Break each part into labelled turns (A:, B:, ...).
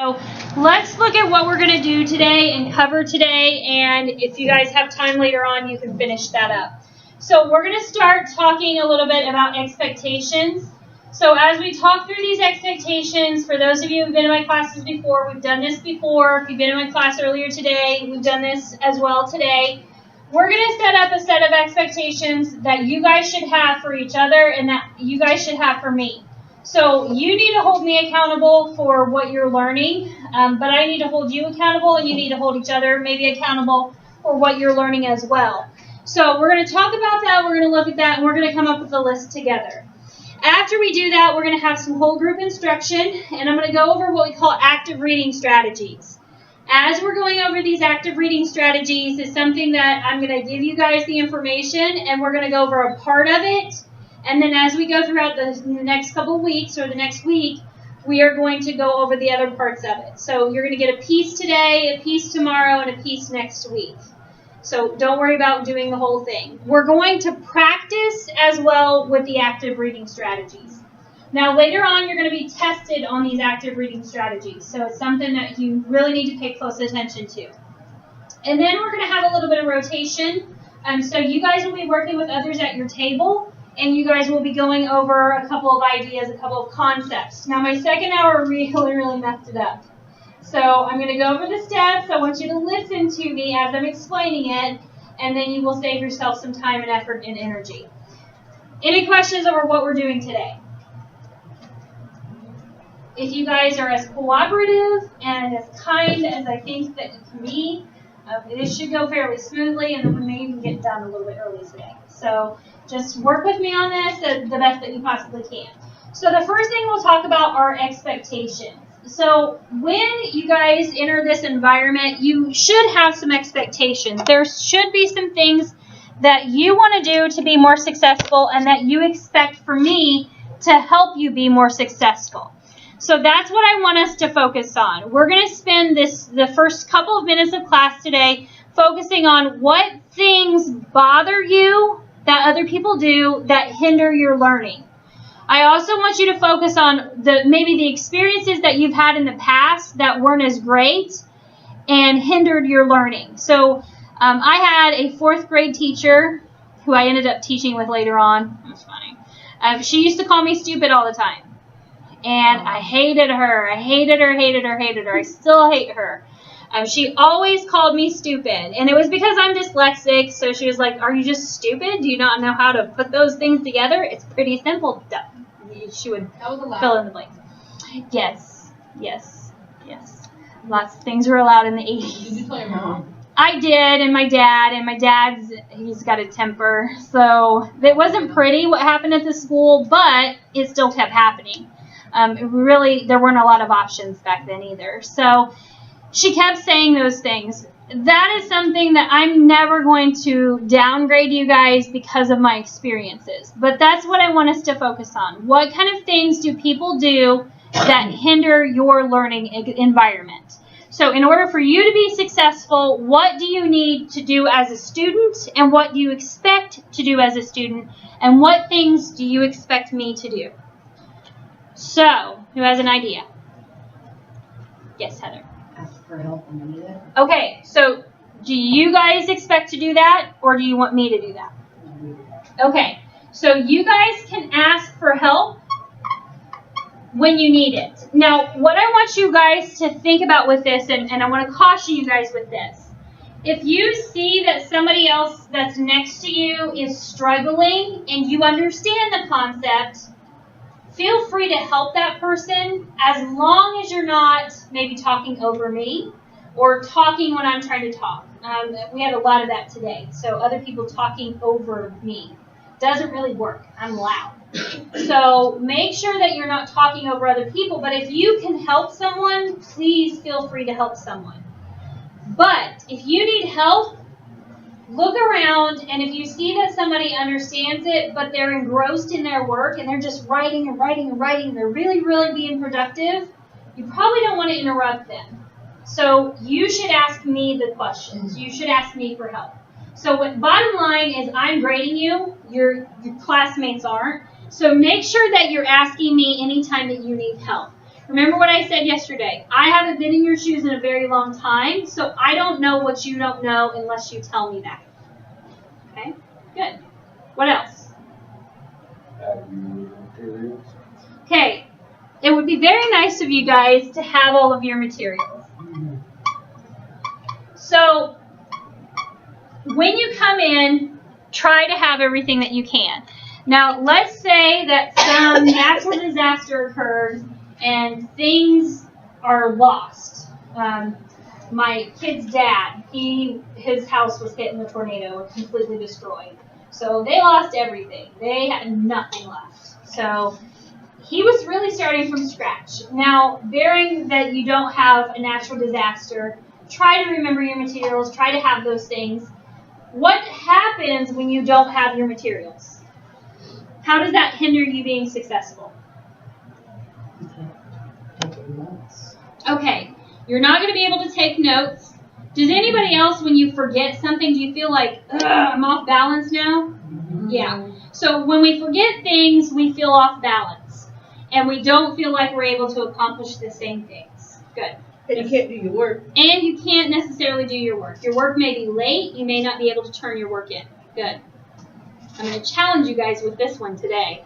A: So let's look at what we're going to do today and cover today, and if you guys have time later on, you can finish that up. So we're going to start talking a little bit about expectations. So as we talk through these expectations, for those of you who've been in my classes before, we've done this before. If you've been in my class earlier today, we've done this as well today. We're going to set up a set of expectations that you guys should have for each other and that you guys should have for me. So you need to hold me accountable for what you're learning, but I need to hold you accountable, and you need to hold each other maybe accountable for what you're learning as well. So we're going to talk about that, we're going to look at that, and we're going to come up with a list together. After we do that, we're going to have some whole group instruction, and I'm going to go over what we call active reading strategies. As we're going over these active reading strategies, it's something that I'm going to give you guys the information, and we're going to go over a part of it. And then as we go throughout the next couple of weeks or the next week, we are going to go over the other parts of it. So you're going to get a piece today, a piece tomorrow, and a piece next week. So don't worry about doing the whole thing. We're going to practice as well with the active reading strategies. Now later on, you're going to be tested on these active reading strategies. So it's something that you really need to pay close attention to. And then we're going to have a little bit of rotation. So you guys will be working with others at your table. And you guys will be going over a couple of ideas, a couple of concepts. Now, my second hour really messed it up. So I'm going to go over the steps. I want you to listen to me as I'm explaining it, and then you will save yourself some time and effort and energy. Any questions over what we're doing today? If you guys are as cooperative and as kind as I think that you can be, this should go fairly smoothly, and then we may even get done a little bit early today. So just work with me on this the best that you possibly can. So the first thing we'll talk about are expectations. So when you guys enter this environment, you should have some expectations. There should be some things that you want to do to be more successful and that you expect for me to help you be more successful. So that's what I want us to focus on. We're going to spend the first couple of minutes of class today focusing on what things bother you that other people do that hinder your learning. I also want you to focus on maybe the experiences that you've had in the past that weren't as great and hindered your learning. So I had a 4th grade teacher who I ended up teaching with later on. That's funny. She used to call me stupid all the time. And I hated her. I hated her. I still hate her. She always called me stupid. And it was because I'm dyslexic. So she was like, are you just stupid? Do you not know how to put those things together? It's pretty simple. She would fill in the blanks. Yes. Lots of things were allowed in the 80s. Did you tell your mom? I did, and my dad's, he's got a temper. So it wasn't pretty what happened at the school, but it still kept happening. There weren't a lot of options back then either. So she kept saying those things. That is something that I'm never going to downgrade you guys because of my experiences. But that's what I want us to focus on. What kind of things do people do that hinder your learning environment? So in order for you to be successful, what do you need to do as a student, and what do you expect to do as a student, and what things do you expect me to do? So, who has an idea? Yes, Heather.
B: Ask for help when you need it.
A: Okay, so do you guys expect to do that, or do you want me to do that? Okay, so you guys can ask for help when you need it. Now, what I want you guys to think about with this, and I want to caution you guys with this, if you see that somebody else that's next to you is struggling and you understand the concept, feel free to help that person as long as you're not maybe talking over me or talking when I'm trying to talk. We had a lot of that today. So other people talking over me. Doesn't really work. I'm loud. So make sure that you're not talking over other people. But if you can help someone, please feel free to help someone. But if you need help, look around, and if you see that somebody understands it, but they're engrossed in their work, and they're just writing, and they're really being productive, you probably don't want to interrupt them. So you should ask me the questions. You should ask me for help. So bottom line is I'm grading you. Your classmates aren't. So make sure that you're asking me anytime that you need help. Remember what I said yesterday. I haven't been in your shoes in a very long time, so I don't know what you don't know unless you tell me that. Okay? Good. What else? Okay. It would be very nice of you guys to have all of your materials. So, when you come in, try to have everything that you can. Now, let's say that some natural disaster occurs and things are lost. My kid's dad, his house was hit in the tornado and completely destroyed. So they lost everything. They had nothing left. So he was really starting from scratch. Now, bearing that you don't have a natural disaster, try to remember your materials, try to have those things. What happens when you don't have your materials? How does that hinder you being successful? Okay, you're not going to be able to take notes. Does anybody else, when you forget something, do you feel like, I'm off balance now? Mm-hmm. Yeah. So when we forget things, we feel off balance. And we don't feel like we're able to accomplish the same things. Good.
C: And you can't do your work.
A: And you can't necessarily do your work. Your work may be late. You may not be able to turn your work in. Good. I'm going to challenge you guys with this one today.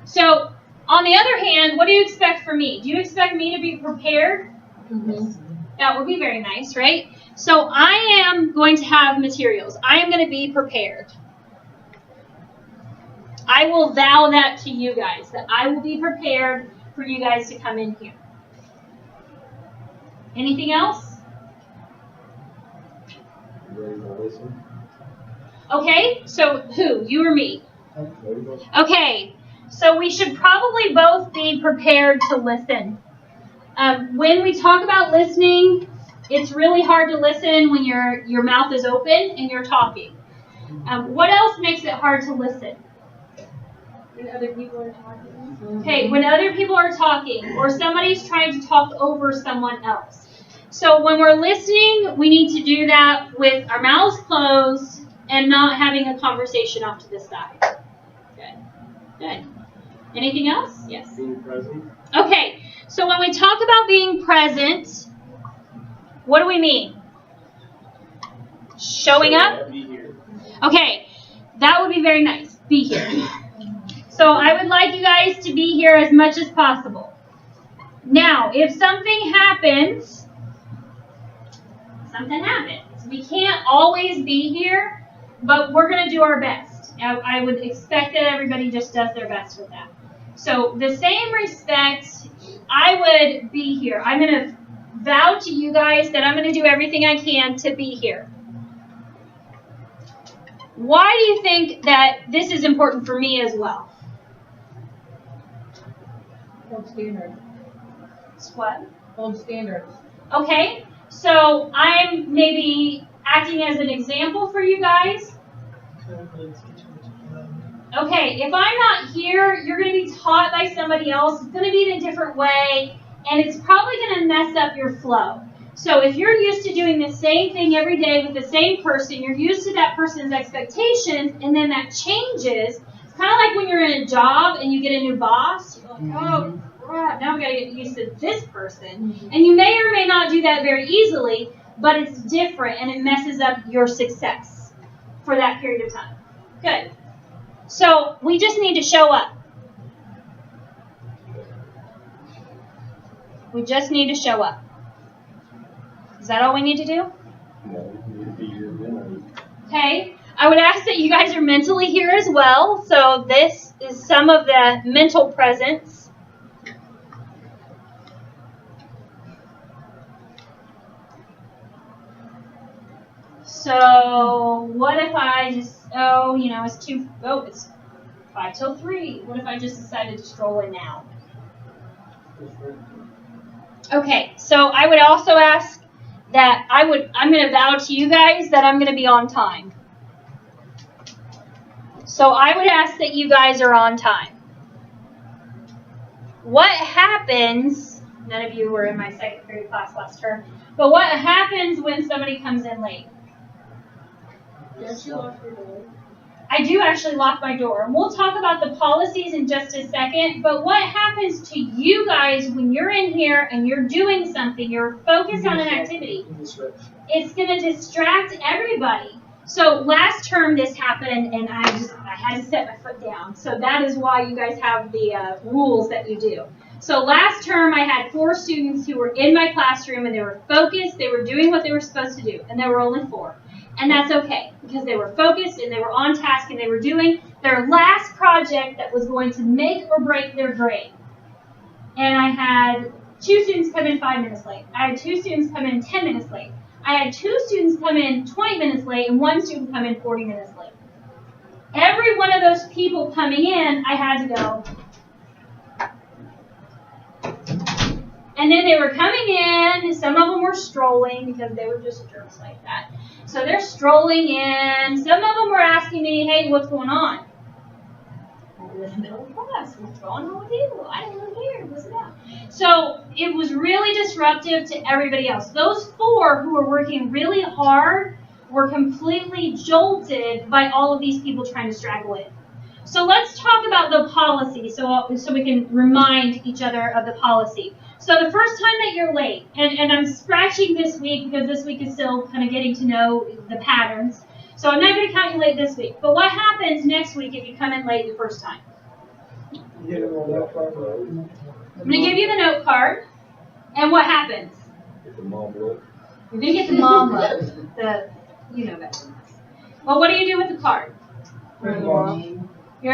A: So, on the other hand, what do you expect from me? Do you expect me to be prepared?
B: Mm-hmm.
A: That would be very nice, right? So, I am going to have materials. I am going to be prepared. I will vow that to you guys, that I will be prepared for you guys to come in here. Anything else? Okay, so who? You or me? Okay, so we should probably both be prepared to listen. When we talk about listening, it's really hard to listen when your mouth is open and you're talking. What else makes it hard to listen?
C: When other people are talking.
A: Okay, when other people are talking or somebody's trying to talk over someone else. So when we're listening, we need to do that with our mouths closed and not having a conversation off to the side. Good. Good. Anything else? Yes.
D: Being present.
A: Okay, so when we talk about being present, what do we mean? Showing up?
D: Be here.
A: Okay, that would be very nice. Be here. So I would like you guys to be here as much as possible. Now, if something happens, we can't always be here, but we're going to do our best. I would expect that everybody just does their best with that. So the same respect, I would be here. I'm going to vow to you guys that I'm going to do everything I can to be here. Why do you think that this is important for me as well?
C: Hold standards.
A: What?
C: Hold standards.
A: Okay, so I'm maybe acting as an example for you guys. Okay, if I'm not here, you're going to be taught by somebody else. It's going to be in a different way, and it's probably going to mess up your flow. So if you're used to doing the same thing every day with the same person, you're used to that person's expectations, and then that changes. It's kind of like when you're in a job and you get a new boss. You're like, oh, crap, now I've got to get used to this person. And you may or may not do that very easily, but it's different, and it messes up your success for that period of time. Good. So we just need to show up. We just need to show up. Is that all we need to do?
D: No, you need to be here mentally.
A: Okay. I would ask that you guys are mentally here as well. So this is some of the mental presence. So what if I just, it's 5 till 3. What if I just decided to stroll in now? Okay, so I would also ask that I'm going to vow to you guys that I'm going to be on time. So I would ask that you guys are on time. What happens, none of you were in my second period class last term, but what happens when somebody comes in late?
C: Don't you lock your door?
A: I do actually lock my door. And we'll talk about the policies in just a second. But what happens to you guys when you're in here and you're doing something, you're focused on an activity? It's going to distract everybody. So last term this happened, and I had to set my foot down. So that is why you guys have the rules that you do. So last term I had 4 students who were in my classroom and they were focused, they were doing what they were supposed to do, and there were only 4. And that's okay, because they were focused and they were on task and they were doing their last project that was going to make or break their grade. And I had 2 students come in 5 minutes late. I had 2 students come in 10 minutes late. I had 2 students come in 20 minutes late and 1 student come in 40 minutes late. Every one of those people coming in, I had to go. And then they were coming in, some of them were strolling because they were just jerks like that. So they're strolling in. Some of them were asking me, hey, what's going on? I'm in the middle of class. What's going on with you? I don't really care. What's it about? So it was really disruptive to everybody else. Those 4 who were working really hard were completely jolted by all of these people trying to straggle in. So let's talk about the policy so we can remind each other of the policy. So the first time that you're late, and I'm scratching this week because this week is still kind of getting to know the patterns. So I'm not going to count you late this week. But what happens next week if you come in late the first time? I'm going to give you the note card. And what happens?
D: Get the mom look.
A: You're going to get the mom look. You know better than this. Well, what do you do with the card? You're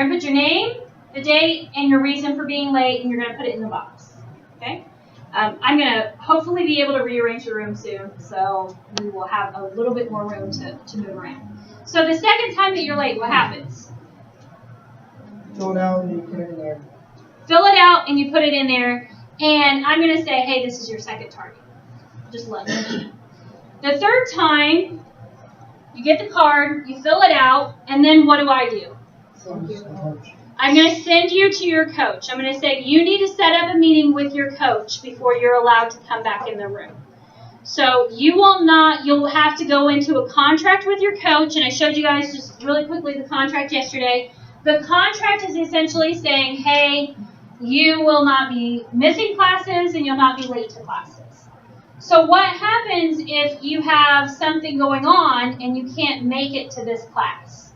A: going to put your name, the date, and your reason for being late, and you're going to put it in the box. Okay? I'm going to hopefully be able to rearrange the room soon, so we will have a little bit more room to move around. So the second time that you're late, what happens?
E: Fill it out and you put it in there.
A: Fill it out and you put it in there, and I'm going to say, hey, this is your second target. Just let me know. The third time, you get the card, you fill it out, and then what do I do? I'm going to send you to your coach. I'm going to say you need to set up a meeting with your coach before you're allowed to come back in the room. So you'll have to go into a contract with your coach, and I showed you guys just really quickly the contract yesterday. The contract is essentially saying, hey, you will not be missing classes and you'll not be late to classes. So what happens if you have something going on and you can't make it to this class?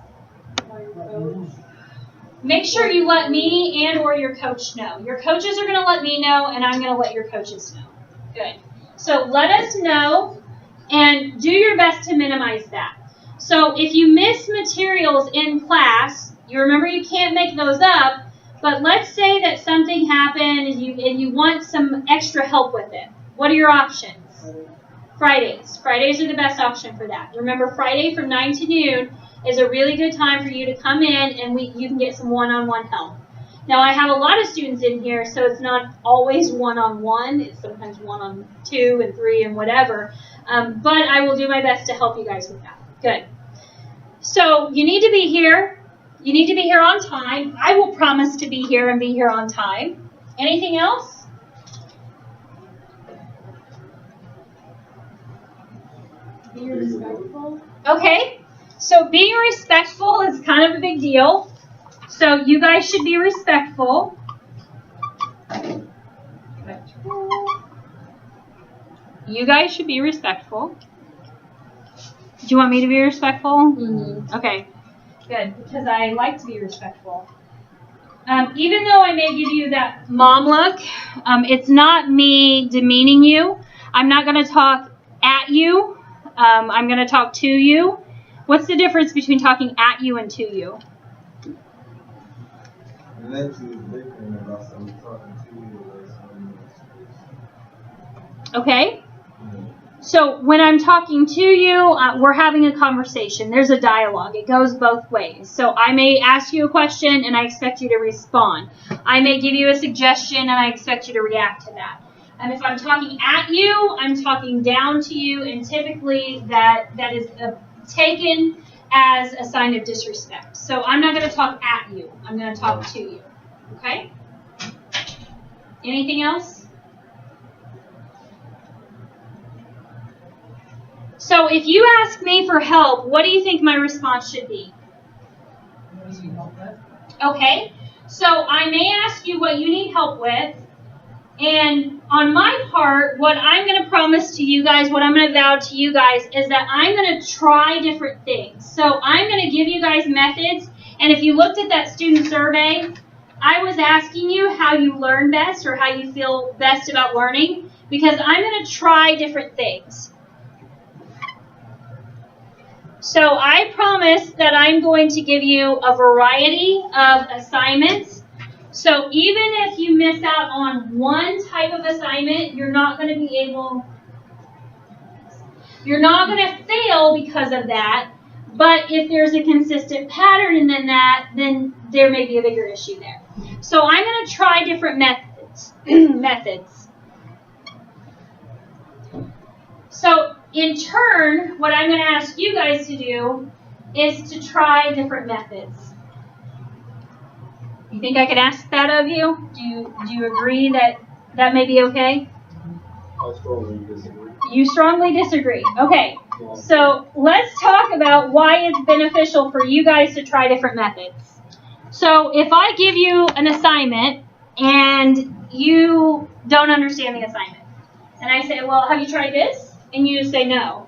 A: Make sure you let me and or your coach know. Your coaches are going to let me know, and I'm going to let your coaches know. Good. So let us know, and do your best to minimize that. So if you miss materials in class, you remember you can't make those up, but let's say that something happened and you want some extra help with it. What are your options? Fridays. Fridays are the best option for that. Remember, Friday from 9 to noon is a really good time for you to come in and you can get some one-on-one help. Now, I have a lot of students in here, so it's not always one-on-one. It's sometimes 1-on-2 and 3 and whatever. But I will do my best to help you guys with that. Good. So you need to be here. You need to be here on time. I will promise to be here and be here on time. Anything else?
C: Be respectful.
A: Okay. So being respectful is kind of a big deal. So you guys should be respectful. You guys should be respectful. Do you want me to be respectful?
C: Mm-hmm.
A: Okay. Good, because I like to be respectful. Even though I may give you that mom look, it's not me demeaning you. I'm not going to talk at you. I'm going to talk to you. What's the difference between talking at you and to you? Okay. So when I'm talking to you, we're having a conversation. There's a dialogue. It goes both ways. So I may ask you a question and I expect you to respond. I may give you a suggestion and I expect you to react to that. And if I'm talking at you, I'm talking down to you, and typically that is taken as a sign of disrespect. So I'm not going to talk at you. I'm going to talk to you. Okay? Anything else? So if you ask me for help, what do you think my response should be? Okay? So I may ask you what you need help with. And on my part, what I'm going to promise to you guys, what I'm going to vow to you guys, is that I'm going to try different things. So I'm going to give you guys methods. And if you looked at that student survey, I was asking you how you learn best or how you feel best about learning, because I'm going to try different things. So I promise that I'm going to give you a variety of assignments. So even if you miss out on one type of assignment, you're not going to fail because of that. But if there's a consistent pattern in that, then there may be a bigger issue there. So I'm going to try different methods. So in turn, what I'm going to ask you guys to do is to try different methods. You think I could ask that of you? Do you agree that that may be okay?
D: I strongly disagree.
A: You strongly disagree. Okay. So let's talk about why it's beneficial for you guys to try different methods. So if I give you an assignment and you don't understand the assignment, and I say, well, have you tried this? And you say no.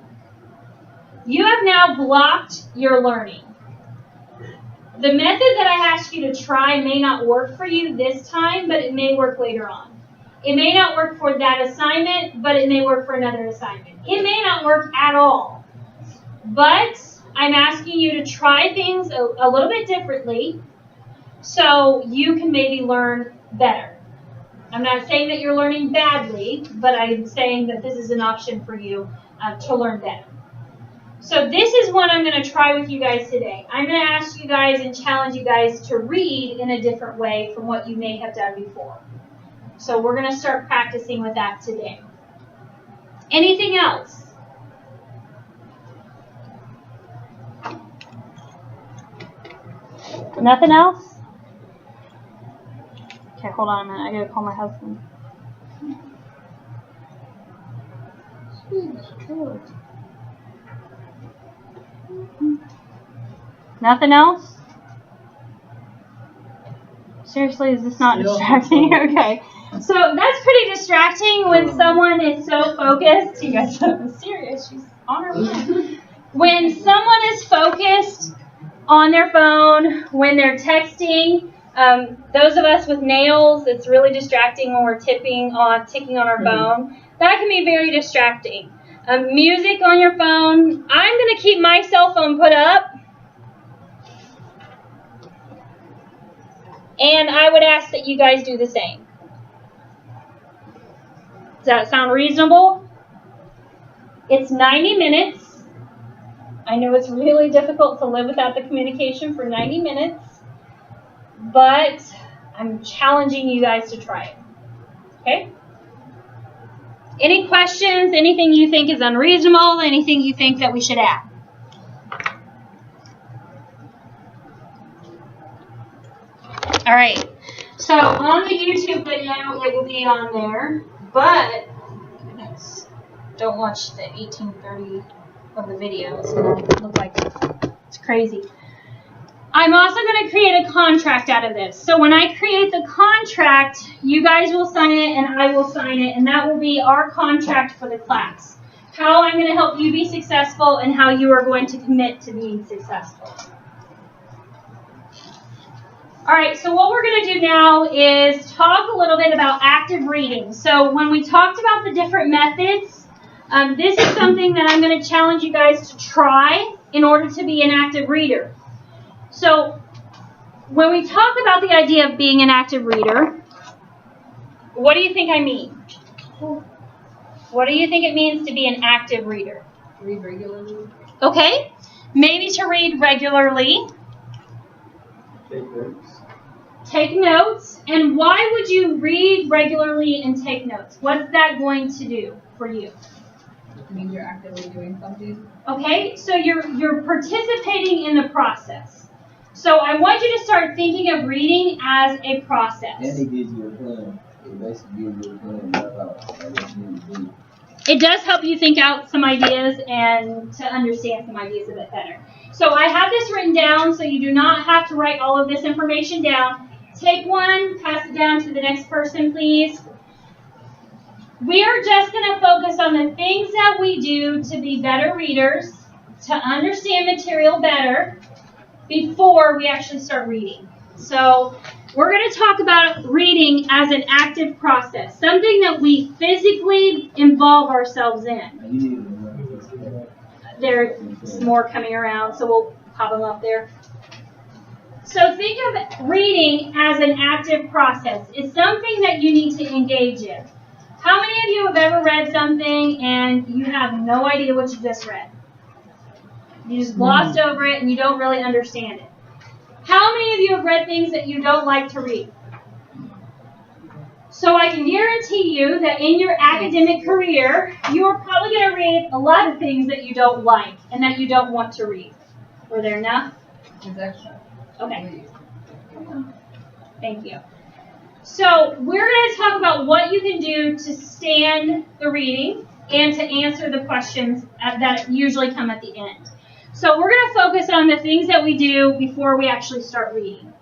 A: You have now blocked your learning. The method that I asked you to try may not work for you this time, but it may work later on. It may not work for that assignment, but it may work for another assignment. It may not work at all. But I'm asking you to try things a little bit differently so you can maybe learn better. I'm not saying that you're learning badly, but I'm saying that this is an option for you to learn better. So this is what I'm going to try with you guys today. I'm going to ask you guys and challenge you guys to read in a different way from what you may have done before. So we're going to start practicing with that today. Anything else? Nothing else? Okay, hold on a minute. I got to call my husband. Nothing else? Seriously, is this not distracting? Okay. So that's pretty distracting when someone is so focused. You guys are serious. She's on her phone. When someone is focused on their phone, when they're texting, those of us with nails, it's really distracting when we're ticking on our phone. That can be very distracting. Music on your phone. I'm going to keep my cell phone put up. And I would ask that you guys do the same. Does that sound reasonable? It's 90 minutes. I know it's really difficult to live without the communication for 90 minutes. But I'm challenging you guys to try it. Okay? Any questions? Anything you think is unreasonable? Anything you think that we should add? All right. So on the YouTube video, it will be on there. But goodness, don't watch the 1830 of the video. It's going to look like it's crazy. I'm also going to create a contract out of this. So when I create the contract, you guys will sign it and I will sign it, and that will be our contract for the class. How I'm going to help you be successful and how you are going to commit to being successful. All right, so what we're going to do now is talk a little bit about active reading. So when we talked about the different methods, this is something that I'm going to challenge you guys to try in order to be an active reader. So when we talk about the idea of being an active reader, what do you think I mean? What do you think it means to be an active reader?
B: Read regularly.
A: Okay, maybe to read regularly.
D: Take notes.
A: Take notes. And why would you read regularly and take notes? What's that going to do for you?
B: It means you're actively doing something.
A: Okay, so you're participating in the process. So I want you to start thinking of reading as a process.
F: And it gives you a plan. It basically gives you a plan about what you need to do.
A: It does help you think out some ideas and to understand some ideas a bit better. So I have this written down, so you do not have to write all of this information down. Take one, pass it down to the next person, please. We are just going to focus on the things that we do to be better readers, to understand material better, before we actually start reading. So we're going to talk about reading as an active process, something that we physically involve ourselves in. There's more coming around, so we'll pop them up there. So think of reading as an active process. It's something that you need to engage in. How many of you have ever read something and you have no idea what you just read? You just glossed over it and you don't really understand it. How many of you have read things that you don't like to read? So I can guarantee you that in your academic career, you are probably going to read a lot of things that you don't like and that you don't want to read. Were there enough?
B: It's extra.
A: Okay. Thank you. So we're going to talk about what you can do to stand the reading and to answer the questions that usually come at the end. So we're going to focus on the things that we do before we actually start reading.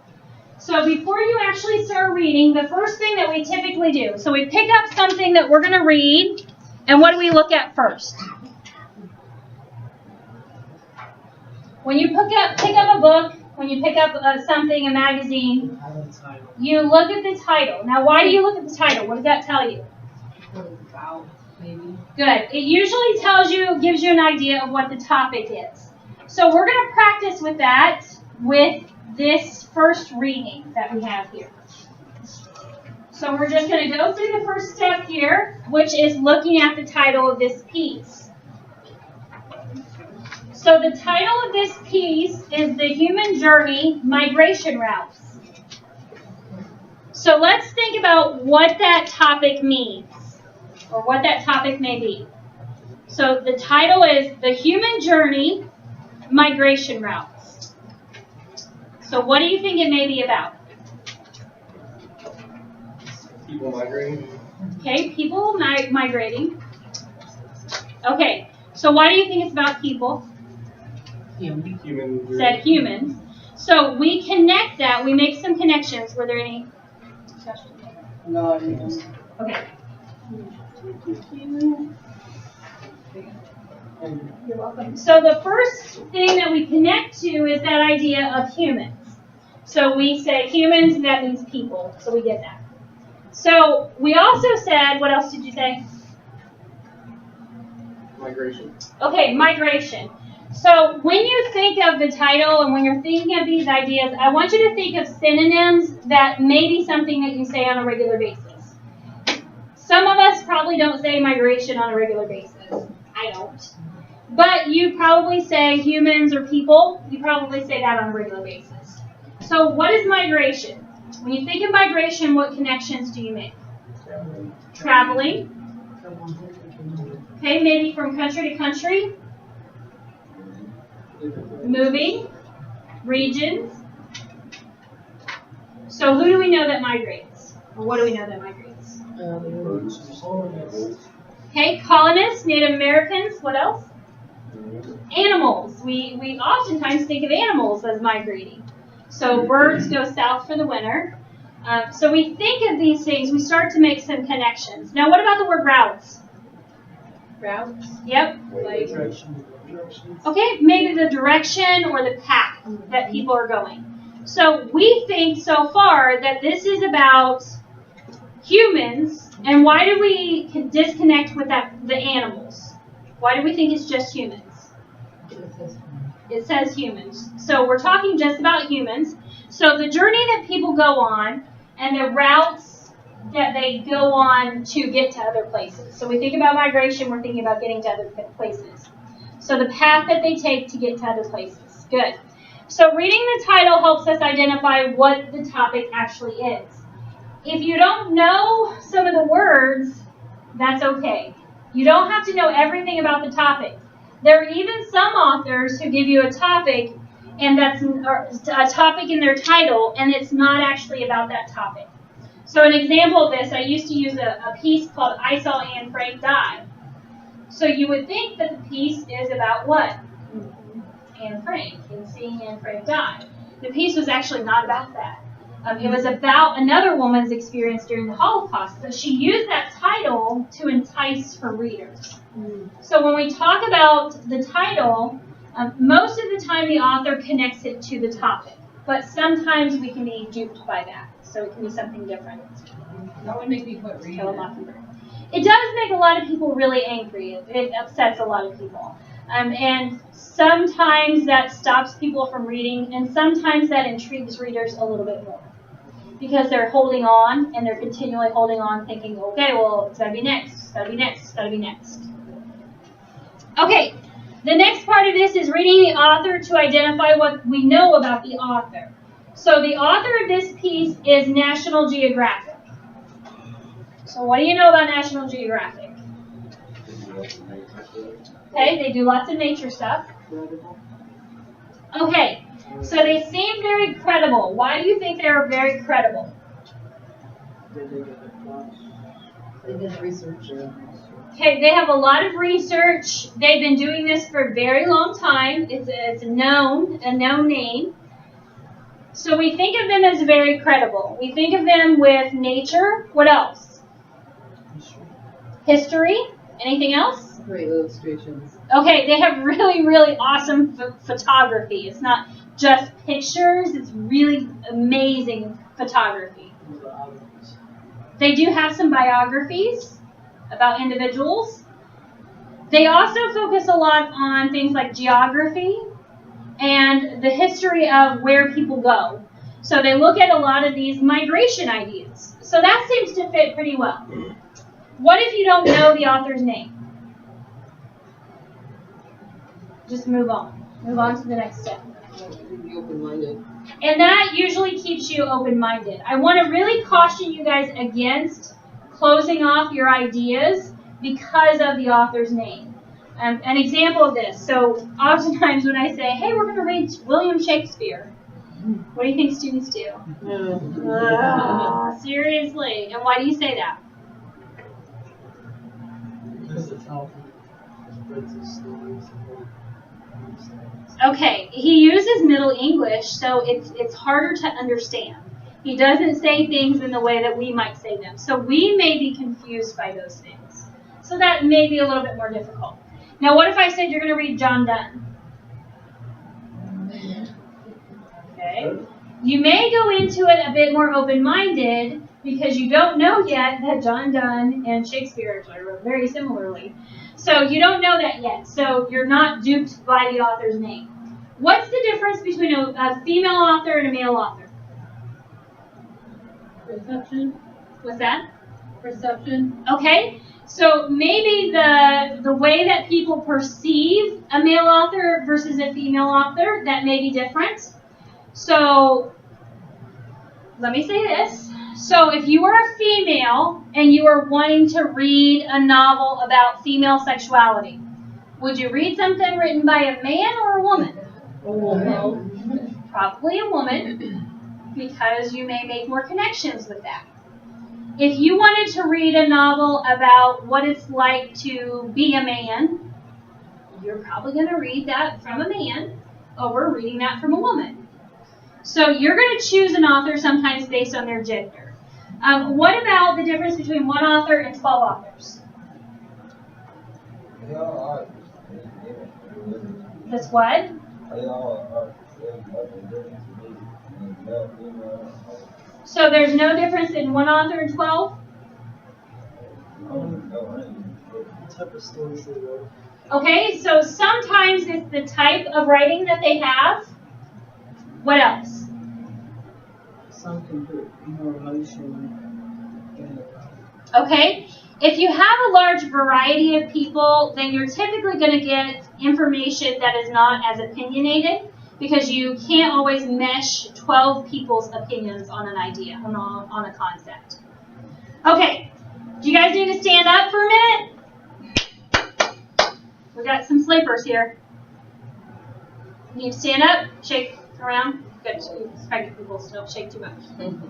A: So before you actually start reading, the first thing that we typically do, so we pick up something that we're going to read, and what do we look at first? When you pick up a book, when you pick up something, a magazine, you look at the title. Now, why do you look at the title? What does that tell you?
B: About, maybe.
A: Good. It usually gives you an idea of what the topic is. So we're going to practice with that with this first reading that we have here. So we're just going to go through the first step here, which is looking at the title of this piece. So the title of this piece is The Human Journey, Migration Routes. So let's think about what that topic means, or what that topic may be. So the title is The Human Journey, Migration Routes. So what do you think it may be about?
D: People migrating.
A: Okay, people migrating. Okay, so why do you think it's about people?
D: Human.
A: Said humans. So we connect that, we make some connections. Were there any questions?
E: No, I didn't.
A: Okay. You're welcome. So the first thing that we connect to is that idea of humans. So we say humans, and that means people. So we get that. So we also said, what else did you say?
D: Migration.
A: Okay, migration. So when you think of the title and when you're thinking of these ideas, I want you to think of synonyms that may be something that you say on a regular basis. Some of us probably don't say migration on a regular basis. I don't. But you probably say humans or people. You probably say that on a regular basis. So what is migration? When you think of migration, what connections do you make? Traveling. Okay, maybe from country to country. Moving. Regions. So who do we know that migrates? Or what do we know that migrates? Okay, colonists, Native Americans, what else? Animals. We oftentimes think of animals as migrating. So birds go south for the winter. So we think of these things, we start to make some connections. Now what about the word routes?
B: Routes?
A: Yep.
B: Like,
A: Okay, maybe the direction or the path that people are going. So we think so far that this is about humans, and why do we disconnect with the animals? Why do we think it's just humans? It says humans. So we're talking just about humans. So the journey that people go on and the routes that they go on to get to other places. So we think about migration, we're thinking about getting to other places. So the path that they take to get to other places. Good. So reading the title helps us identify what the topic actually is. If you don't know some of the words, that's okay. You don't have to know everything about the topic. There are even some authors who give you a topic, and that's a topic in their title, and it's not actually about that topic. So an example of this, I used to use a piece called I Saw Anne Frank Die. So you would think that the piece is about what? Anne Frank and seeing Anne Frank die. The piece was actually not about that. It was about another woman's experience during the Holocaust. So she used that title to entice her readers. So when we talk about the title, most of the time the author connects it to the topic. But sometimes we can be duped by that. So it can be something different.
B: That would make me quit reading.
A: Kill a Mockingbird. It does make a lot of people really angry. It upsets a lot of people. And sometimes that stops people from reading, and sometimes that intrigues readers a little bit more. Because they're holding on, and they're continually holding on, thinking, okay, well, it's got to be next, it's got to be next, it's got to be next. Okay, the next part of this is reading the author to identify what we know about the author. So the author of this piece is National Geographic. So what do you know about National Geographic? Okay, they do lots of nature stuff. Okay, so they seem very credible. Why do you think they're very credible?
B: They did research.
A: Okay, they have a lot of research. They've been doing this for a very long time. It's a known name. So we think of them as very credible. We think of them with nature. What else? History. Anything else?
B: Great illustrations.
A: Okay, they have really, really awesome photography. It's not just pictures. It's really amazing photography. They do have some biographies about individuals. They also focus a lot on things like geography and the history of where people go. So they look at a lot of these migration ideas. So that seems to fit pretty well. What if you don't know the author's name? Just move on. Move on to the next step.
B: Be open-minded.
A: And that usually keeps you open-minded. I want to really caution you guys against closing off your ideas because of the author's name. An example of this. So oftentimes when I say, hey, we're going to read William Shakespeare, what do you think students do? Seriously. And why do you say that?
E: Because it's how he writes his stories.
A: Okay, he uses Middle English, so it's harder to understand. He doesn't say things in the way that we might say them. So we may be confused by those things. So that may be a little bit more difficult. Now, what if I said you're going to read John Donne? Okay. You may go into it a bit more open-minded because you don't know yet that John Donne and Shakespeare are very similarly. So you don't know that yet. So you're not duped by the author's name. What's the difference between a female author and a male author?
C: Perception.
A: What's that?
C: Perception.
A: Okay. So maybe the way that people perceive a male author versus a female author, that may be different. So let me say this. So if you are a female and you are wanting to read a novel about female sexuality, would you read something written by a man or a woman? Probably a woman, because you may make more connections with that. If you wanted to read a novel about what it's like to be a man, you're probably going to read that from a man over reading that from a woman. So you're going to choose an author sometimes based on their gender. What about the difference between one author and 12 authors? That's what? So there's no difference in one author and 12?
E: What type of stories they wrote.
A: Okay, so sometimes it's the type of writing that they have. What else?
E: Some can put more emotion in it.
A: Okay, if you have a large variety of people, then you're typically going to get information that is not as opinionated because you can't always mesh 12 people's opinions on an idea, on a concept. Okay, do you guys need to stand up for a minute? We got some sleepers here. You need to stand up, shake around. Good. Pregnant people still shake too much.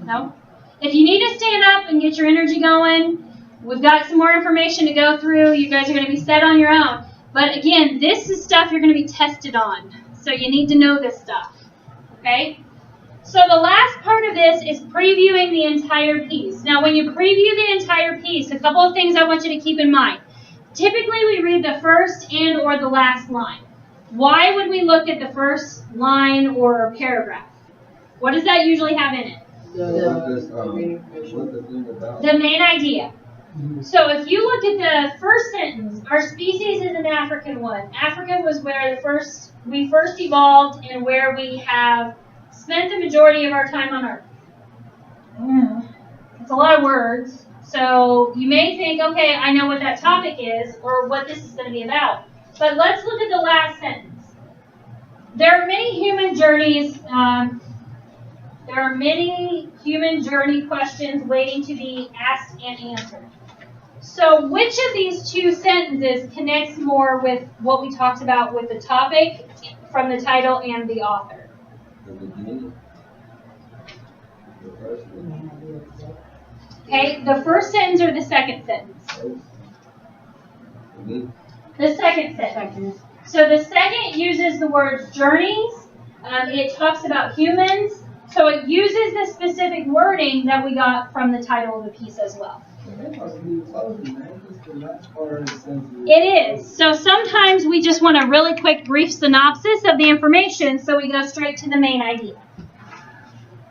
A: No? If you need to stand up and get your energy going, we've got some more information to go through. You guys are going to be set on your own. But again, this is stuff you're going to be tested on. So you need to know this stuff. Okay? So the last part of this is previewing the entire piece. Now when you preview the entire piece, a couple of things I want you to keep in mind. Typically we read the first and or the last line. Why would we look at the first line or paragraph? What does that usually have in it?
F: What's the thing about?
A: The main idea. So if you look at the first sentence, our species is an African one. Africa was where we first evolved and where we have spent the majority of our time on Earth. It's a lot of words. So you may think, okay, I know what that topic is or what this is going to be about. But let's look at the last sentence. There are many human journeys. There are many human journey questions waiting to be asked and answered. So which of these two sentences connects more with what we talked about with the topic from the title and the author?
F: The beginning. The first one.
A: Okay, the first sentence or the second sentence? The second sentence. So the second uses the words journeys. It talks about humans. So it uses the specific wording that we got from the title of the piece as well. It is. So sometimes we just want a really quick brief synopsis of the information, so we go straight to the main idea.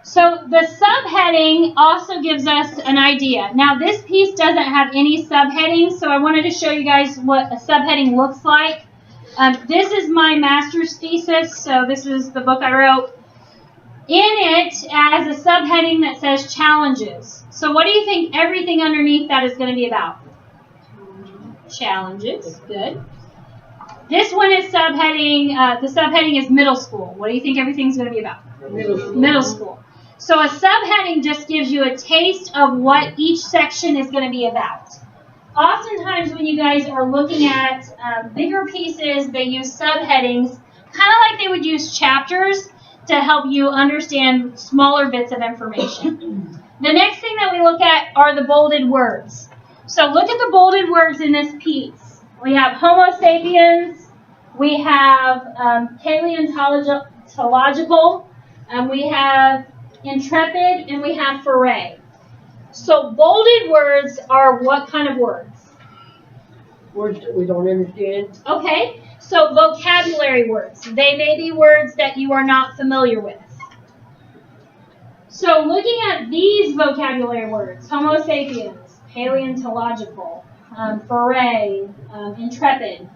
A: So the subheading also gives us an idea. Now this piece doesn't have any subheadings, so I wanted to show you guys what a subheading looks like. This is my master's thesis, so this is the book I wrote. In it, as a subheading that says challenges. So what do you think everything underneath that is going to be about? Challenges. Good. This one is subheading, the subheading is middle school. What do you think everything's going to be about? Middle school. So a subheading just gives you a taste of what each section is going to be about. Oftentimes when you guys are looking at bigger pieces, they use subheadings, kind of like they would use chapters to help you understand smaller bits of information. The next thing that we look at are the bolded words. So look at the bolded words in this piece. We have Homo sapiens, we have paleontological, we have intrepid, and we have foray. So bolded words are what kind of words?
C: Words that we don't understand.
A: Okay, so vocabulary words. They may be words that you are not familiar with. So looking at these vocabulary words, Homo sapiens, paleontological, foray, intrepid,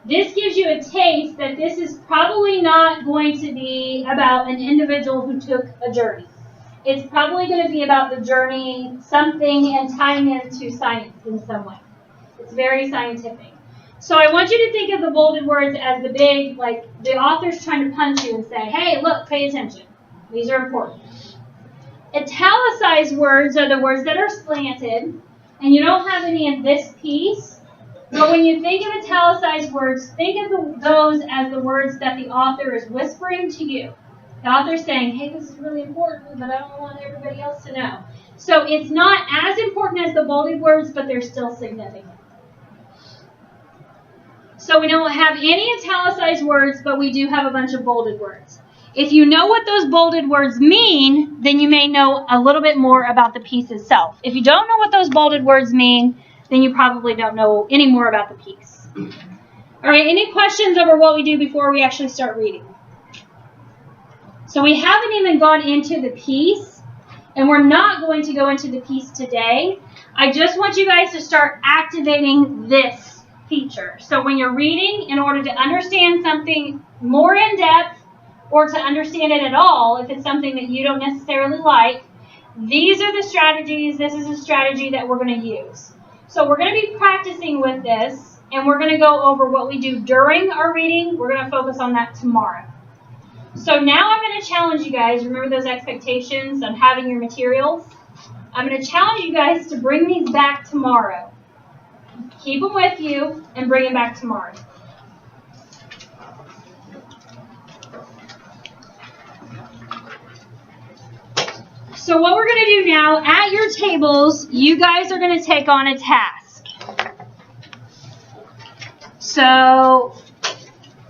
A: this gives you a taste that this is probably not going to be about an individual who took a journey. It's probably going to be about the journey, something, and tying into science in some way. It's very scientific. So I want you to think of the bolded words as the big, like the author's trying to punch you and say, hey, look, pay attention. These are important. Italicized words are the words that are slanted, and you don't have any in this piece. But when you think of italicized words, think of those as the words that the author is whispering to you. The author's saying, hey, this is really important, but I don't want everybody else to know. So it's not as important as the bolded words, but they're still significant. So we don't have any italicized words, but we do have a bunch of bolded words. If you know what those bolded words mean, then you may know a little bit more about the piece itself. If you don't know what those bolded words mean, then you probably don't know any more about the piece. All right, any questions over what we do before we actually start reading? So we haven't even gone into the piece, and we're not going to go into the piece today. I just want you guys to start activating this feature. So when you're reading, in order to understand something more in depth, or to understand it at all, if it's something that you don't necessarily like, these are the strategies, this is a strategy that we're going to use. So we're going to be practicing with this, and we're going to go over what we do during our reading. We're going to focus on that tomorrow. So now I'm going to challenge you guys, remember those expectations on having your materials? I'm going to challenge you guys to bring these back tomorrow. Keep them with you and bring them back tomorrow. So what we're going to do now, at your tables, you guys are going to take on a task. So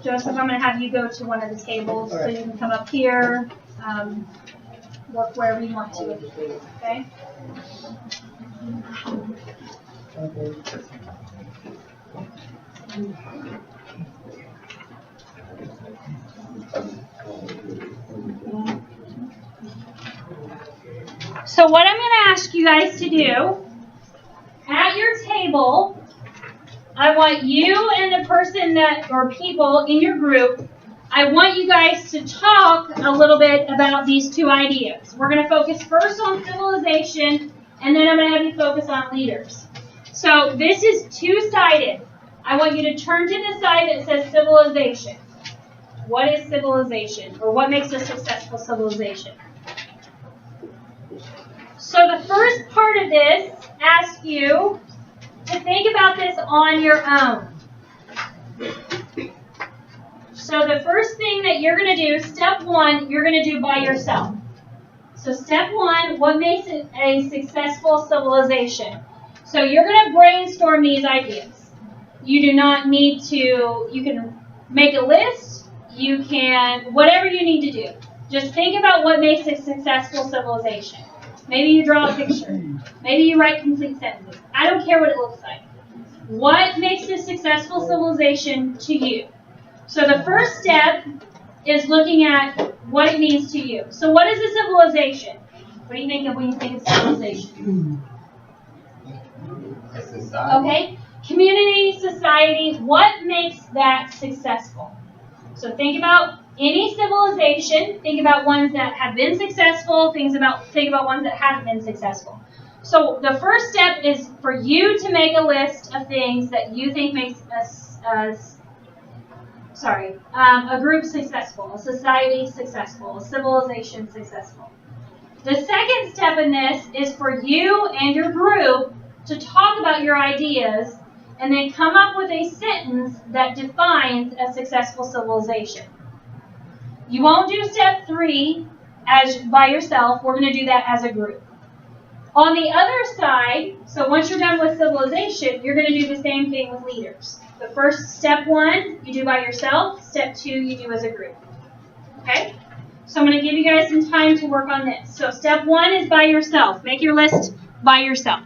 A: Joseph, I'm going to have you go to one of the tables so
E: Alright.
A: you can come up here, work wherever you want to. Okay?
E: Okay.
A: So what I'm going to ask you guys to do, at your table, I want you and the person that, or people in your group, I want you guys to talk a little bit about these two ideas. We're going to focus first on civilization, and then I'm going to have you focus on leaders. So this is two-sided. I want you to turn to the side that says civilization. What is civilization? Or what makes a successful civilization? So the first part of this asks you to think about this on your own. So the first thing that you're going to do, step one, you're going to do by yourself. So step one, what makes it a successful civilization? So you're going to brainstorm these ideas. You do not need to, you can make a list, you can, whatever you need to do. Just think about what makes a successful civilization. Maybe you draw a picture. Maybe you write complete sentences. I don't care what it looks like. What makes a successful civilization to you? So the first step is looking at what it means to you. So what is a civilization? What do you think of when you think of civilization?
F: A society.
A: Okay? Community, society, what makes that successful? So think about any civilization, think about ones that have been successful, think about ones that haven't been successful. So the first step is for you to make a list of things that you think makes a group successful, a society successful, a civilization successful. The second step in this is for you and your group to talk about your ideas and then come up with a sentence that defines a successful civilization. You won't do step 3 as by yourself. We're going to do that as a group. On the other side, so once you're done with civilization, you're going to do the same thing with leaders. The first step 1, you do by yourself. Step 2, you do as a group. Okay? So I'm going to give you guys some time to work on this. So step 1 is by yourself. Make your list by yourself.